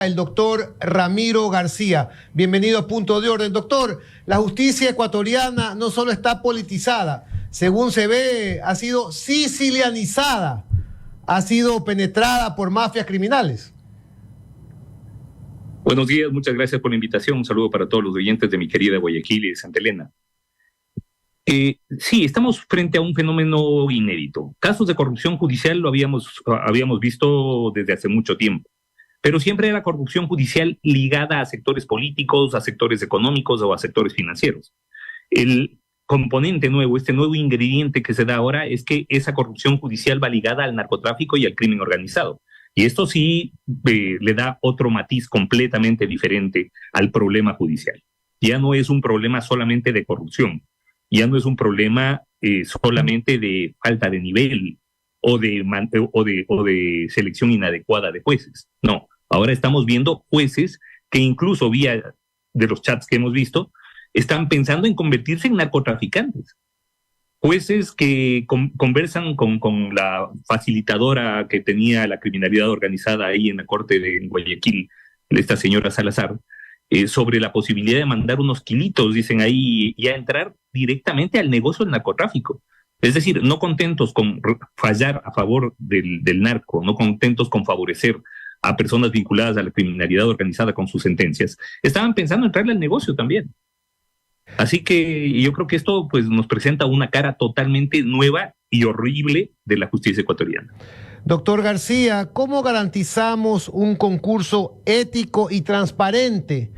El doctor Ramiro García. Bienvenido a Punto de Orden. Doctor, la justicia ecuatoriana no solo está politizada, según se ve, ha sido sicilianizada, ha sido penetrada por mafias criminales. Buenos días, muchas gracias por la invitación. Un saludo para todos los oyentes de mi querida Guayaquil y de Santa Elena. Sí, estamos frente a un fenómeno inédito. Casos de corrupción judicial lo habíamos visto desde hace mucho tiempo. Pero siempre era corrupción judicial ligada a sectores políticos, a sectores económicos o a sectores financieros. El componente nuevo, este nuevo ingrediente que se da ahora es que esa corrupción judicial va ligada al narcotráfico y al crimen organizado. Y esto sí le da otro matiz completamente diferente al problema judicial. Ya no es un problema solamente de corrupción, ya no es un problema solamente de falta de nivel o de selección inadecuada de jueces. No, ahora estamos viendo jueces que incluso vía de los chats que hemos visto, están pensando en convertirse en narcotraficantes. Jueces que conversan con la facilitadora que tenía la criminalidad organizada ahí en la corte de Guayaquil, esta señora Salazar, sobre la posibilidad de mandar unos kilitos, dicen ahí, y a entrar directamente al negocio del narcotráfico. Es decir, no contentos con fallar a favor del narco, no contentos con favorecer a personas vinculadas a la criminalidad organizada con sus sentencias, estaban pensando en entrarle al negocio también. Así que yo creo que esto pues, nos presenta una cara totalmente nueva y horrible de la justicia ecuatoriana. Doctor García, ¿cómo garantizamos un concurso ético y transparente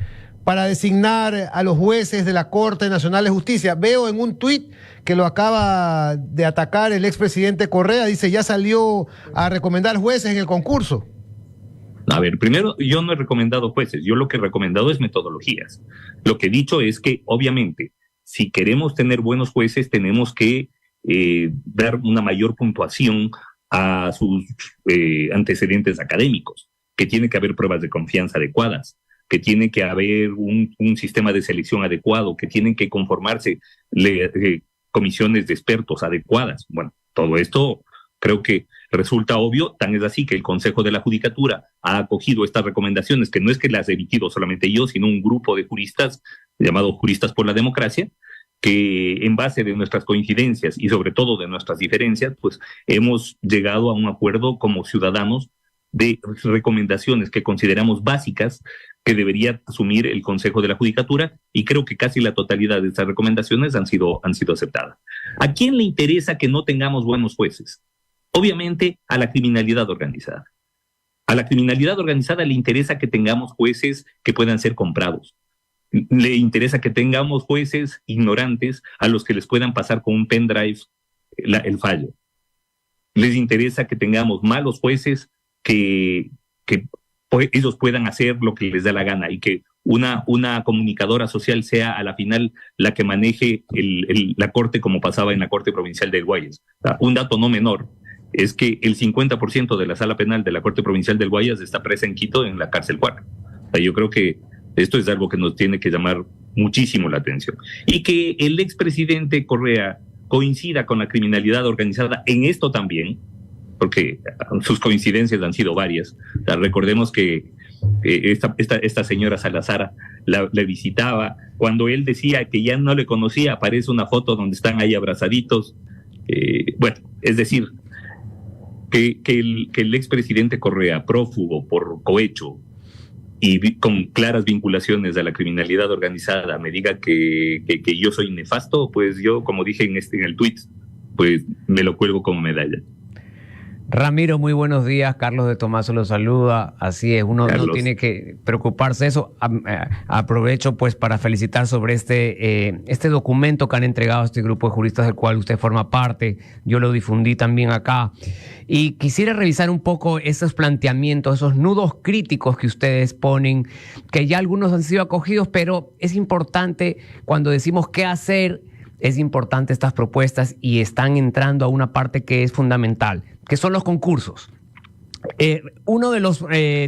para designar a los jueces de la Corte Nacional de Justicia? Veo en un tuit que lo acaba de atacar el expresidente Correa, dice ya salió a recomendar jueces en el concurso. A ver, primero, yo no he recomendado jueces, yo lo que he recomendado es metodologías. Lo que he dicho es que, obviamente, si queremos tener buenos jueces, tenemos que dar una mayor puntuación a sus antecedentes académicos, que tiene que haber pruebas de confianza adecuadas, que tiene que haber un sistema de selección adecuado, que tienen que conformarse comisiones de expertos adecuadas. Bueno, todo esto creo que resulta obvio, tan es así que el Consejo de la Judicatura ha acogido estas recomendaciones, que no es que las he emitido solamente yo, sino un grupo de juristas, llamado Juristas por la Democracia, que en base de nuestras coincidencias y sobre todo de nuestras diferencias, pues hemos llegado a un acuerdo como ciudadanos de recomendaciones que consideramos básicas que debería asumir el Consejo de la Judicatura, y creo que casi la totalidad de estas recomendaciones han sido aceptadas. ¿A quién le interesa que no tengamos buenos jueces? Obviamente a la criminalidad organizada. A la criminalidad organizada le interesa que tengamos jueces que puedan ser comprados. Le interesa que tengamos jueces ignorantes a los que les puedan pasar con un pendrive el fallo. Les interesa que tengamos malos jueces que ellos puedan hacer lo que les da la gana y que una comunicadora social sea a la final la que maneje la corte, como pasaba en la Corte Provincial del Guayas. Un dato no menor es que el 50% de la sala penal de la Corte Provincial del Guayas está presa en Quito, en la cárcel 4. Yo creo que esto es algo que nos tiene que llamar muchísimo la atención. Y que el expresidente Correa coincida con la criminalidad organizada en esto también, porque sus coincidencias han sido varias. Recordemos que esta señora Salazar la visitaba. Cuando él decía que ya no le conocía, aparece una foto donde están ahí abrazaditos. Bueno, es decir, que el expresidente Correa, prófugo por cohecho y con claras vinculaciones a la criminalidad organizada, me diga que yo soy nefasto, pues yo, como dije en el tuit, pues me lo cuelgo como medalla. Ramiro, muy buenos días. Carlos de Tomaso lo saluda. Así es, uno no tiene que preocuparse de eso. Aprovecho pues para felicitar sobre este documento que han entregado a este grupo de juristas del cual usted forma parte. Yo lo difundí también acá. Y quisiera revisar un poco esos planteamientos, esos nudos críticos que ustedes ponen, que ya algunos han sido acogidos, pero es importante cuando decimos qué hacer, es importante estas propuestas y están entrando a una parte que es fundamental, que son los concursos. Uno de los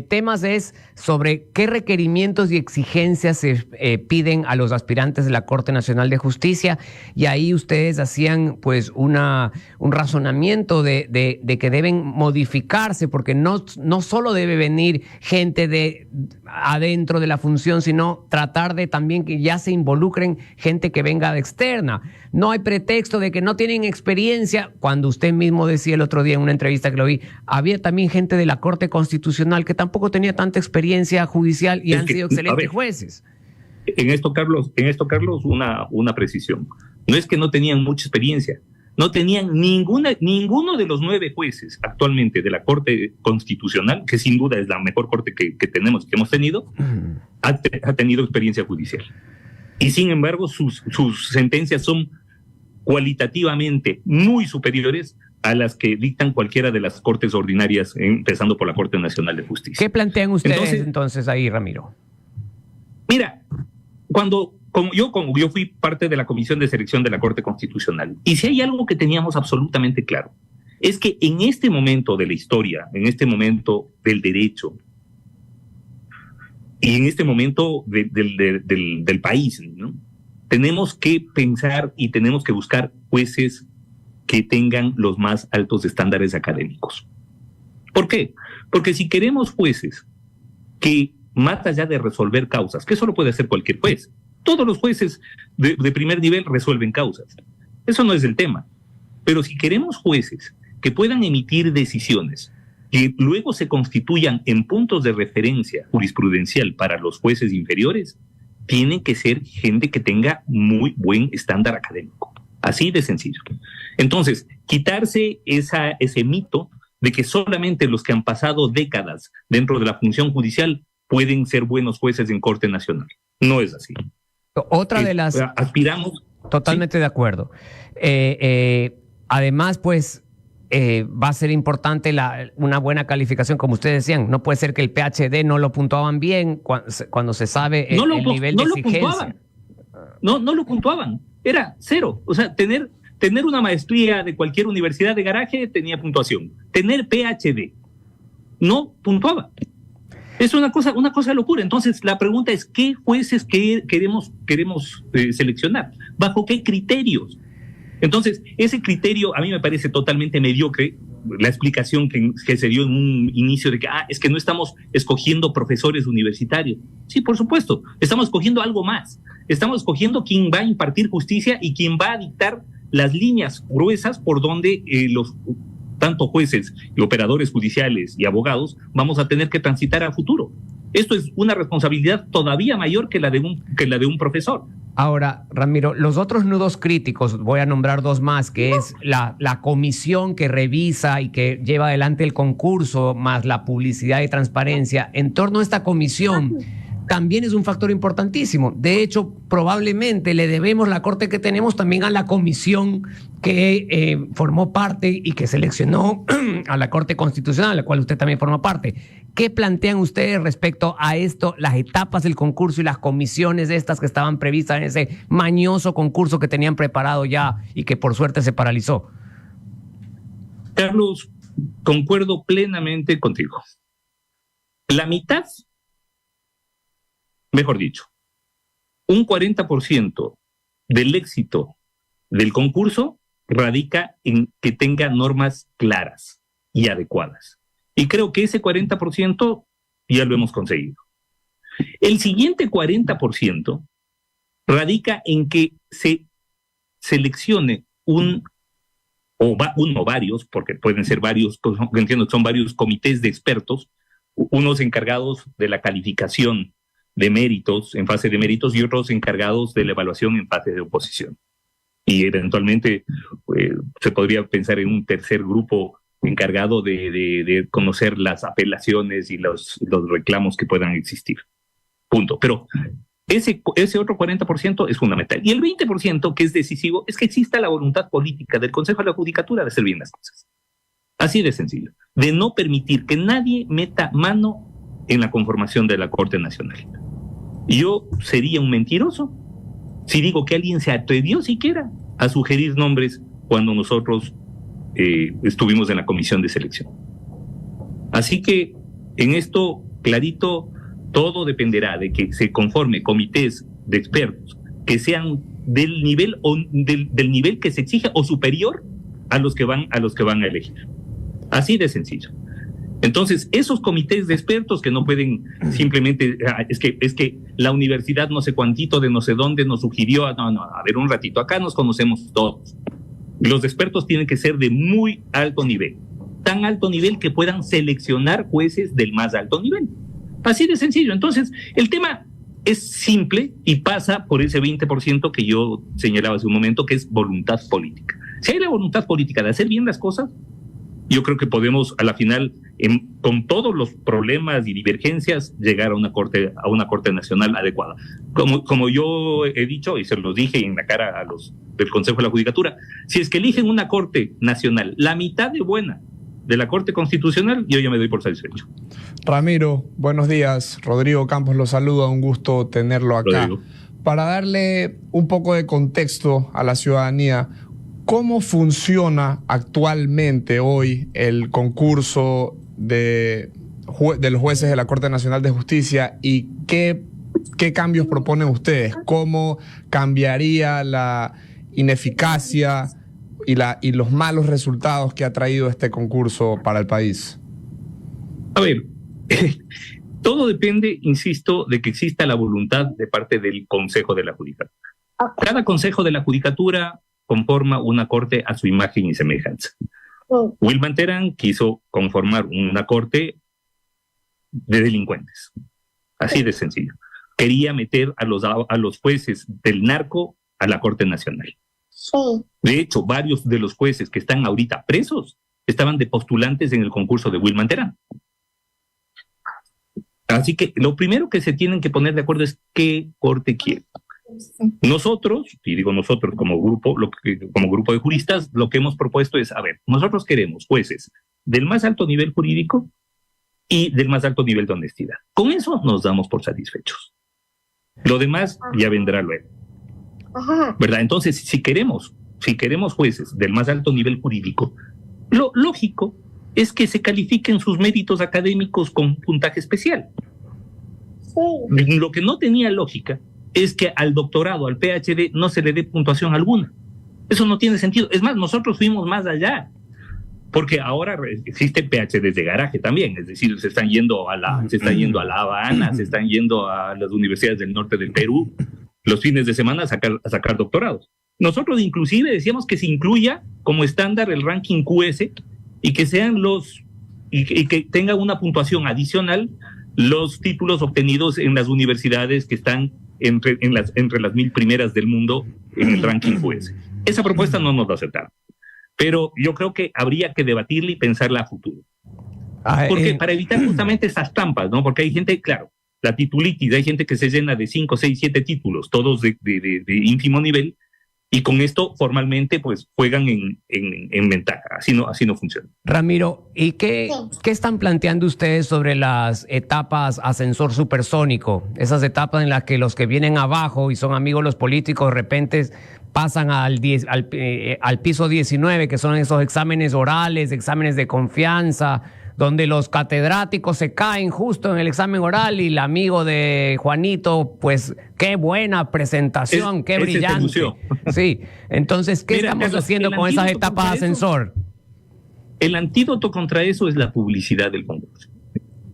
temas es sobre qué requerimientos y exigencias se piden a los aspirantes de la Corte Nacional de Justicia, y ahí ustedes hacían pues un razonamiento de que deben modificarse, porque no solo debe venir gente de adentro de la función, sino tratar de también que ya se involucren gente que venga de externa. No hay pretexto de que no tienen experiencia, cuando usted mismo decía el otro día en una entrevista que lo vi, había también gente de la Corte Constitucional que tampoco tenía tanta experiencia judicial y han sido excelentes jueces. En esto, Carlos, una precisión. No es que no tenían mucha experiencia, no tenían ninguno de los 9 jueces actualmente de la Corte Constitucional, que sin duda es la mejor corte que tenemos, que hemos tenido, ha tenido experiencia judicial. Y sin embargo, sus sentencias son cualitativamente muy superiores a las que dictan cualquiera de las cortes ordinarias, empezando por la Corte Nacional de Justicia. ¿Qué plantean ustedes entonces ahí, Ramiro? Mira, como yo fui parte de la Comisión de Selección de la Corte Constitucional, y si hay algo que teníamos absolutamente claro, es que en este momento de la historia, en este momento del derecho, y en este momento del país, ¿no?, tenemos que pensar y tenemos que buscar jueces que tengan los más altos estándares académicos. ¿Por qué? Porque si queremos jueces que, más allá de resolver causas, que eso lo puede hacer cualquier juez, todos los jueces de primer nivel resuelven causas, eso no es el tema, pero si queremos jueces que puedan emitir decisiones que luego se constituyan en puntos de referencia jurisprudencial para los jueces inferiores, tienen que ser gente que tenga muy buen estándar académico. Así de sencillo. Entonces, quitarse ese mito de que solamente los que han pasado décadas dentro de la función judicial pueden ser buenos jueces en Corte Nacional. No es así. Otra de las... Aspiramos... Totalmente, ¿sí?, de acuerdo. Además, pues, va a ser importante una buena calificación, como ustedes decían. No puede ser que el PhD no lo puntuaban bien cuando se sabe el nivel de exigencia. No lo puntuaban. Era 0. O sea, tener una maestría de cualquier universidad de garaje tenía puntuación. Tener PhD no puntuaba. Es una cosa de locura. Entonces, la pregunta es, ¿qué jueces queremos seleccionar? ¿Bajo qué criterios? Entonces, ese criterio a mí me parece totalmente mediocre. La explicación que se dio en un inicio de que es que no estamos escogiendo profesores universitarios. Sí, por supuesto, estamos escogiendo algo más. Estamos escogiendo quién va a impartir justicia y quién va a dictar las líneas gruesas por donde los tanto jueces y operadores judiciales y abogados vamos a tener que transitar a futuro. Esto es una responsabilidad todavía mayor que la de un profesor. Ahora, Ramiro, los otros nudos críticos, voy a nombrar 2 más, que es la comisión que revisa y que lleva adelante el concurso, más la publicidad y transparencia. En torno a esta comisión, también es un factor importantísimo. De hecho, probablemente le debemos la corte que tenemos también a la comisión que formó parte y que seleccionó a la Corte Constitucional, a la cual usted también forma parte. ¿Qué plantean ustedes respecto a esto, las etapas del concurso y las comisiones estas que estaban previstas en ese mañoso concurso que tenían preparado ya y que por suerte se paralizó? Carlos, concuerdo plenamente contigo. La mitad, mejor dicho, un 40% del éxito del concurso radica en que tenga normas claras y adecuadas. Y creo que ese 40% ya lo hemos conseguido. El siguiente 40% radica en que se seleccione uno o varios, porque pueden ser varios, entiendo que son varios comités de expertos, unos encargados de la calificación de méritos, en fase de méritos, y otros encargados de la evaluación en fase de oposición. Y eventualmente se podría pensar en un tercer grupo encargado de conocer las apelaciones y los reclamos que puedan existir. Punto. Pero ese otro 40% es fundamental. Y el 20% que es decisivo es que exista la voluntad política del Consejo de la Judicatura de hacer bien las cosas. Así de sencillo. De no permitir que nadie meta mano en la conformación de la Corte Nacional. Yo sería un mentiroso si digo que alguien se atrevió siquiera a sugerir nombres cuando nosotros estuvimos en la comisión de selección. Así que en esto, clarito, todo dependerá de que se conforme comités de expertos que sean del nivel del nivel que se exige o superior a los que van a elegir. Así de sencillo. Entonces, esos comités de expertos que no pueden simplemente, es que la universidad no sé cuántito de no sé dónde nos sugirió, no, a ver un ratito, acá nos conocemos todos. Los expertos tienen que ser de muy alto nivel, tan alto nivel que puedan seleccionar jueces del más alto nivel. Así de sencillo. Entonces, el tema es simple y pasa por ese 20% que yo señalaba hace un momento, que es voluntad política. Si hay la voluntad política de hacer bien las cosas, yo creo que podemos a la final, con todos los problemas y divergencias, llegar a una corte nacional adecuada. Como yo he dicho y se los dije en la cara a los del Consejo de la Judicatura, si es que eligen una corte nacional, la mitad de buena de la Corte Constitucional, yo ya me doy por satisfecho. Ramiro, buenos días. Rodrigo Campos lo saluda, un gusto tenerlo acá. Rodrigo. Para darle un poco de contexto a la ciudadanía, ¿cómo funciona actualmente hoy el concurso de los jueces de la Corte Nacional de Justicia y qué cambios proponen ustedes? ¿Cómo cambiaría la ineficacia y los malos resultados que ha traído este concurso para el país? A ver, todo depende, insisto, de que exista la voluntad de parte del Consejo de la Judicatura. Cada Consejo de la Judicatura conforma una corte a su imagen y semejanza. Wilman Terán quiso conformar una corte de delincuentes. Así de sencillo. Quería meter a los jueces del narco a la Corte Nacional. De hecho, varios de los jueces que están ahorita presos estaban de postulantes en el concurso de Wilman Terán. Así que lo primero que se tienen que poner de acuerdo es qué corte quieren. Nosotros, y digo nosotros como grupo de juristas, lo que hemos propuesto es, a ver, nosotros queremos jueces del más alto nivel jurídico y del más alto nivel de honestidad. Con eso nos damos por satisfechos. Lo demás ya vendrá luego. ¿Verdad? Entonces, si queremos jueces del más alto nivel jurídico, lo lógico es que se califiquen sus méritos académicos con puntaje especial. Lo que no tenía lógica es que al doctorado, al PhD, no se le dé puntuación alguna. Eso no tiene sentido. Es más, nosotros fuimos más allá, porque ahora existen PhDs de garaje también, es decir, se están yendo a La Habana, se están yendo a las universidades del norte del Perú, los fines de semana a sacar doctorados. Nosotros inclusive decíamos que se incluya como estándar el ranking QS y que sean y que tengan una puntuación adicional los títulos obtenidos en las universidades que están entre las 1000 primeras del mundo en el ranking QS. Esa propuesta no nos la aceptaron, pero yo creo que habría que debatirla y pensarla a futuro. Porque para evitar justamente esas trampas, ¿no? Porque hay gente, claro, la titulitis, hay gente que se llena de 5, 6, 7 títulos, todos de ínfimo nivel, y con esto formalmente pues juegan en ventaja. Así no funciona. Ramiro, ¿y qué están planteando ustedes sobre las etapas ascensor supersónico? Esas etapas en las que los que vienen abajo y son amigos los políticos de repente pasan al piso 19, que son esos exámenes orales, exámenes de confianza, donde los catedráticos se caen justo en el examen oral y el amigo de Juanito, pues qué buena presentación, qué brillante. Sí, entonces, ¿qué estamos haciendo con esas etapas de ascensor? El antídoto contra eso es la publicidad del concurso.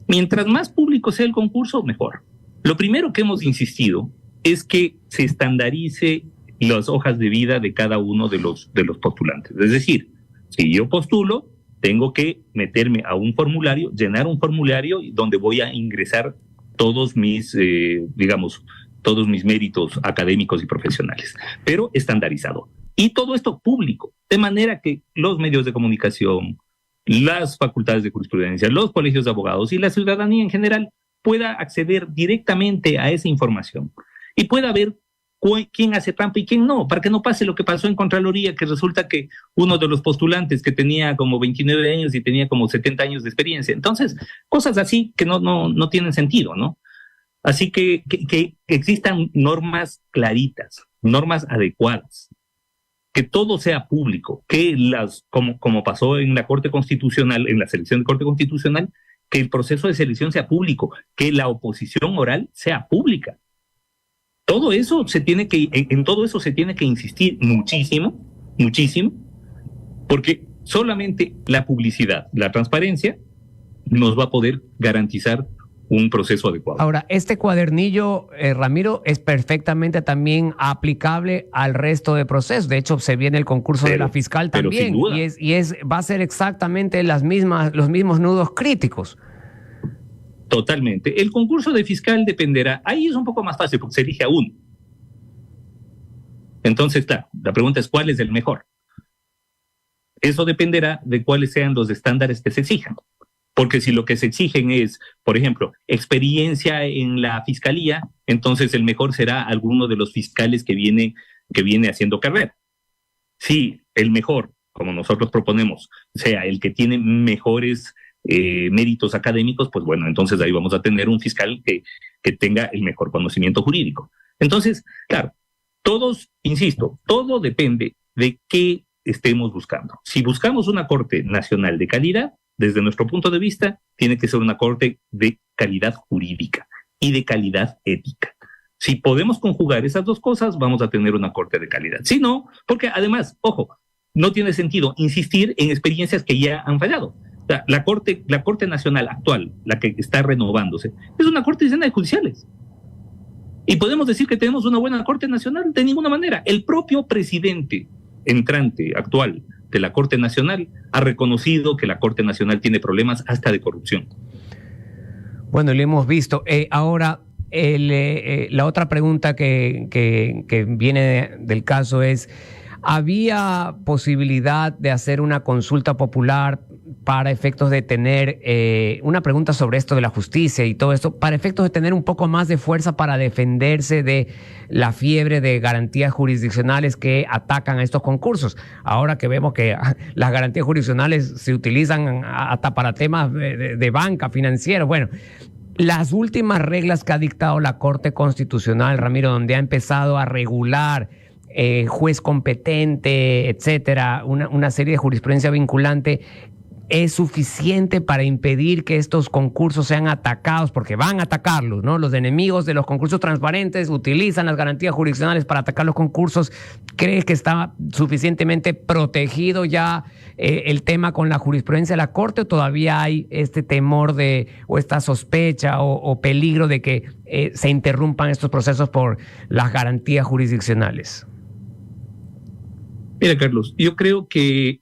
Mientras más público sea el concurso, mejor. Lo primero que hemos insistido es que se estandarice las hojas de vida de cada uno de los postulantes. Es decir, si yo postulo, tengo que meterme a un formulario, llenar un formulario donde voy a ingresar todos mis méritos académicos y profesionales, pero estandarizado. Y todo esto público, de manera que los medios de comunicación, las facultades de jurisprudencia, los colegios de abogados y la ciudadanía en general pueda acceder directamente a esa información y pueda ver quién hace trampa y quién no, para que no pase lo que pasó en Contraloría, que resulta que uno de los postulantes que tenía como 29 años y tenía como 70 años de experiencia. Entonces, cosas así que no tienen sentido, ¿no? Así que existan normas claritas, normas adecuadas, que todo sea público, que como pasó en la Corte Constitucional, en la selección de Corte Constitucional, que el proceso de selección sea público, que la oposición oral sea pública. Todo eso en todo eso se tiene que insistir muchísimo, muchísimo, porque solamente la publicidad, la transparencia, nos va a poder garantizar un proceso adecuado. Ahora, este cuadernillo, Ramiro, es perfectamente también aplicable al resto de procesos. De hecho, se viene el concurso de la fiscal también, va a ser exactamente los mismos nudos críticos. Totalmente. El concurso de fiscal dependerá, ahí es un poco más fácil porque se elige a uno. Entonces, claro, la pregunta es ¿cuál es el mejor? Eso dependerá de cuáles sean los estándares que se exijan. Porque si lo que se exigen es, por ejemplo, experiencia en la fiscalía, entonces el mejor será alguno de los fiscales que viene haciendo carrera. Si el mejor, como nosotros proponemos, sea el que tiene mejores méritos académicos, pues bueno, entonces ahí vamos a tener un fiscal que tenga el mejor conocimiento jurídico. Entonces, claro, todo depende de qué estemos buscando. Si buscamos una Corte Nacional de calidad, desde nuestro punto de vista, tiene que ser una corte de calidad jurídica y de calidad ética. Si podemos conjugar esas dos cosas, vamos a tener una corte de calidad. Si no, porque además, ojo, no tiene sentido insistir en experiencias que ya han fallado. La Corte Nacional actual, la que está renovándose, es una corte llena de judiciales. ¿Y podemos decir que tenemos una buena Corte Nacional? De ninguna manera. El propio presidente entrante actual de la Corte Nacional ha reconocido que la Corte Nacional tiene problemas hasta de corrupción. Bueno, lo hemos visto. Ahora, la otra pregunta que viene del caso es, ¿había posibilidad de hacer una consulta popular para efectos de tener una pregunta sobre esto de la justicia y todo esto, para efectos de tener un poco más de fuerza para defenderse de la fiebre de garantías jurisdiccionales que atacan a estos concursos? Ahora que vemos que las garantías jurisdiccionales se utilizan hasta para temas de banca, financieros. Bueno, las últimas reglas que ha dictado la Corte Constitucional, Ramiro, donde ha empezado a regular juez competente, etcétera, una serie de jurisprudencia vinculante, ¿es suficiente para impedir que estos concursos sean atacados? Porque van a atacarlos, ¿no? Los enemigos de los concursos transparentes utilizan las garantías jurisdiccionales para atacar los concursos. ¿Crees que está suficientemente protegido ya el tema con la jurisprudencia de la Corte, o todavía hay este temor o esta sospecha o peligro de que se interrumpan estos procesos por las garantías jurisdiccionales? Mira, Carlos, yo creo que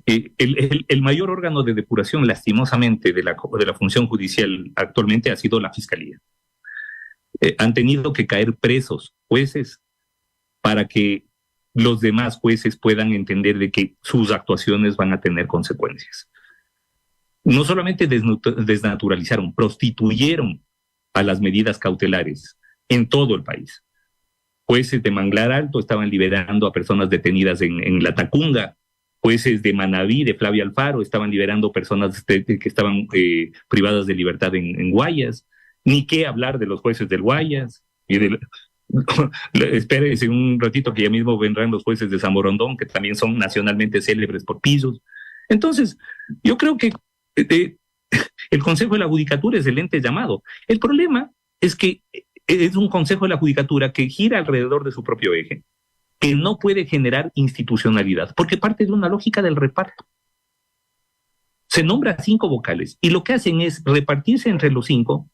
el mayor órgano de depuración, lastimosamente, de la función judicial actualmente ha sido la Fiscalía. Han tenido que caer presos jueces para que los demás jueces puedan entender de que sus actuaciones van a tener consecuencias. No solamente desnaturalizaron, prostituyeron a las medidas cautelares en todo el país. Jueces de Manglar Alto estaban liberando a personas detenidas en La Tacunga. Jueces de Manabí, de Flavia Alfaro, estaban liberando personas que estaban privadas de libertad en Guayas. Ni qué hablar de los jueces del Guayas. Espérense un ratito que ya mismo vendrán los jueces de Zamorondón, que también son nacionalmente célebres por pisos. Entonces, yo creo que el Consejo de la Judicatura es el ente llamado. El problema es que es un Consejo de la Judicatura que gira alrededor de su propio eje, que no puede generar institucionalidad, porque parte de una lógica del reparto. Se nombra 5 vocales y lo que hacen es repartirse entre los 5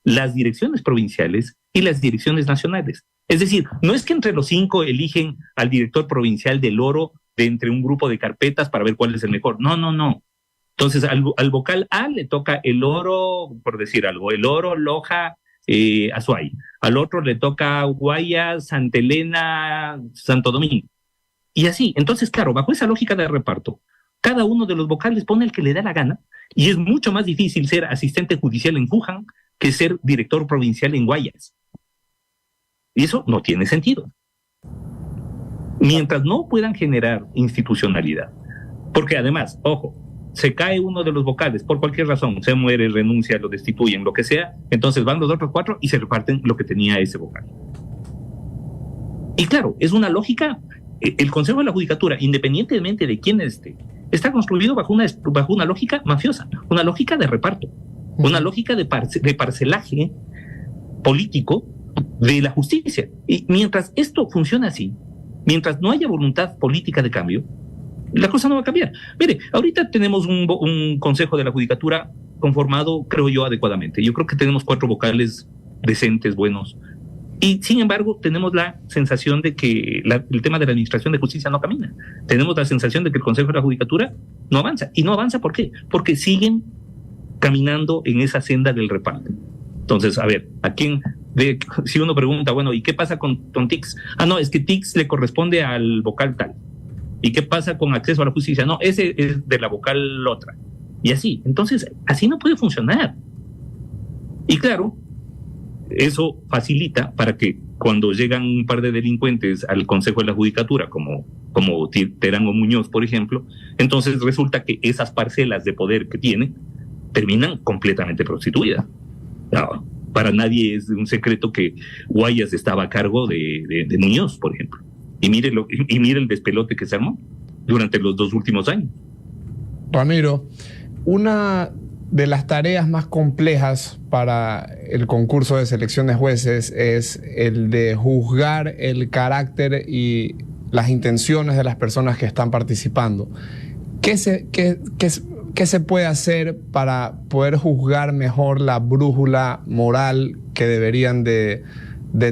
las direcciones provinciales y las direcciones nacionales. Es decir, no es que entre los 5 eligen al director provincial del oro de entre un grupo de carpetas para ver cuál es el mejor. No. Entonces al vocal A le toca el oro, por decir algo, el oro, Loja, Azuay. Al otro le toca Guayas, Santa Elena, Santo Domingo. Y así. Entonces, claro, bajo esa lógica de reparto, cada uno de los vocales pone el que le da la gana, y es mucho más difícil ser asistente judicial en Luján que ser director provincial en Guayas. Y eso no tiene sentido. Mientras no puedan generar institucionalidad. Porque además, ojo, se cae uno de los vocales por cualquier razón, se muere, renuncia, lo destituyen, lo que sea, entonces van los otros 4 y se reparten lo que tenía ese vocal. Y claro, es una lógica. El Consejo de la Judicatura, independientemente de quién esté, está construido bajo una lógica mafiosa, una lógica de reparto. una lógica de parcelaje político de la justicia. Y mientras esto funciona así, mientras no haya voluntad política de cambio, la cosa no va a cambiar. Mire, ahorita tenemos un Consejo de la Judicatura conformado, creo yo, adecuadamente. Yo creo que tenemos 4 vocales decentes, buenos. Y sin embargo, tenemos la sensación de que el tema de la administración de justicia no camina. Tenemos la sensación de que el Consejo de la Judicatura no avanza. ¿Y no avanza por qué? Porque siguen caminando en esa senda del reparto. Entonces, a ver, si uno pregunta, bueno, ¿y qué pasa con TICS? No, es que TICS le corresponde al vocal tal. ¿Y qué pasa con acceso a la justicia? No, ese es de la vocal otra. Y así. Entonces, así no puede funcionar. Y claro, eso facilita para que cuando llegan un par de delincuentes al Consejo de la Judicatura, como Terán o Muñoz, por ejemplo, entonces resulta que esas parcelas de poder que tienen terminan completamente prostituidas. No, para nadie es un secreto que Guayas estaba a cargo de Muñoz, por ejemplo. Y mire el despelote que se armó durante los 2 últimos años. Ramiro, una de las tareas más complejas para el concurso de selección de jueces es el de juzgar el carácter y las intenciones de las personas que están participando. ¿Qué se puede hacer para poder juzgar mejor la brújula moral que deberían de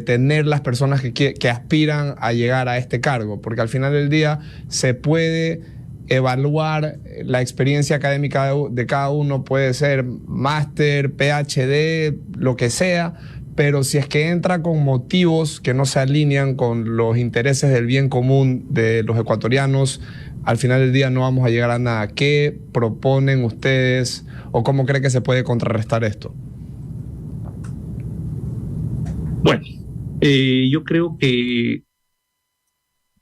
tener las personas que aspiran a llegar a este cargo? Porque al final del día se puede evaluar la experiencia académica de cada uno, puede ser máster, PhD, lo que sea, pero si es que entra con motivos que no se alinean con los intereses del bien común de los ecuatorianos, al final del día no vamos a llegar a nada. ¿Qué proponen ustedes o cómo cree que se puede contrarrestar esto? Bueno, yo creo que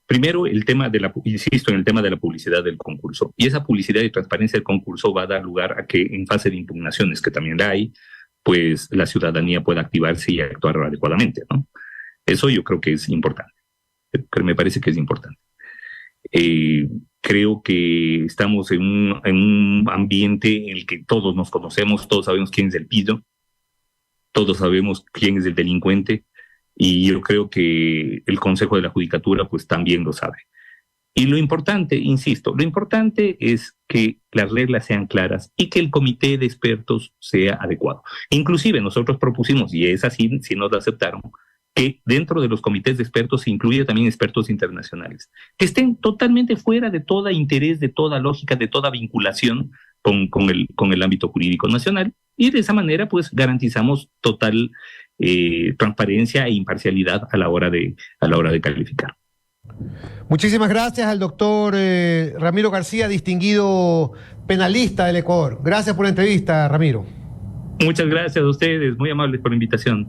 primero insisto en el tema de la publicidad del concurso. Y esa publicidad y transparencia del concurso va a dar lugar a que en fase de impugnaciones, que también la hay, pues la ciudadanía pueda activarse y actuar adecuadamente, ¿no? Eso yo creo que es importante. Me parece que es importante. Creo que estamos en un ambiente en el que todos nos conocemos, todos sabemos quién es el pillo, todos sabemos quién es el delincuente, y yo creo que el Consejo de la Judicatura pues también lo sabe. Y lo importante, insisto, lo importante es que las reglas sean claras y que el comité de expertos sea adecuado. Inclusive nosotros propusimos, y es así, si nos lo aceptaron, que dentro de los comités de expertos se incluya también expertos internacionales, que estén totalmente fuera de todo interés, de toda lógica, de toda vinculación con el ámbito jurídico nacional, y de esa manera pues garantizamos total transparencia e imparcialidad a la hora de calificar. Muchísimas gracias al doctor Ramiro García, distinguido penalista del Ecuador. Gracias por la entrevista, Ramiro. Muchas gracias a ustedes, muy amables por la invitación.